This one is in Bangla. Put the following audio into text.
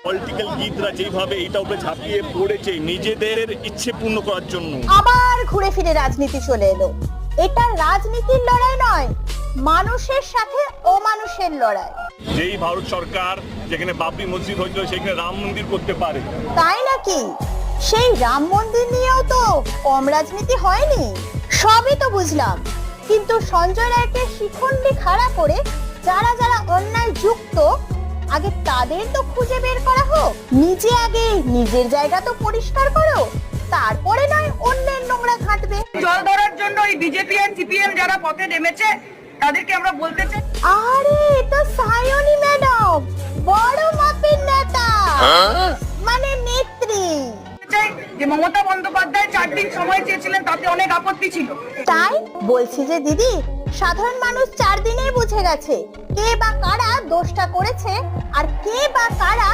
পলিটিক্যাল গীতরা যেভাবে এটা উপরে ঝাঁপিয়ে পড়েছে নিজেদের ইচ্ছে পূর্ণ করার জন্য, আবার ঘুরে ফিরে রাজনীতি চলে এলো। এটা রাজনীতির লড়াই নয়, মানুষের সাথে অমানুষের লড়াই। যেই ভারত সরকার যেখানে বাবরি মসজিদ হয়েছিল সেখানে রাম মন্দির করতে পারে, তাই নাকি? সেই রাম মন্দির নিয়েও তো কম রাজনীতি হয়নি। সবই তো বুঝলাম, কিন্তু সঞ্জয় রায়কে শিখন্ডি খাড়া করে যারা যারা অন্যায় যুক্ত, আগে তাদের তো খুঁজে বের করা হোক। নিজে আগে নিজের জায়গা তো পরিষ্কার করো, তারপরে নয় অন্যের নোংরা ঘাঁটবে। জল ধরার জন্য এই বিজেপি আর সিপিএম যারা পথে নেমেছে তাদেরকে আমরা বলতে চাই, আরে এটা সায়নী ম্যাডাম, বড় মাপের নেতা, মানে নেত্রী। যে মমতা বন্দ্যোপাধ্যায় 4 দিন সময় চেয়েছিলেন, তাতে অনেক আপত্তি ছিল। তাই বলছি যে দিদি, সাধারণ মানুষ 4 দিনেই বুঝে গেছে কে বা কারা দোষটা করেছে আর কে বা কারা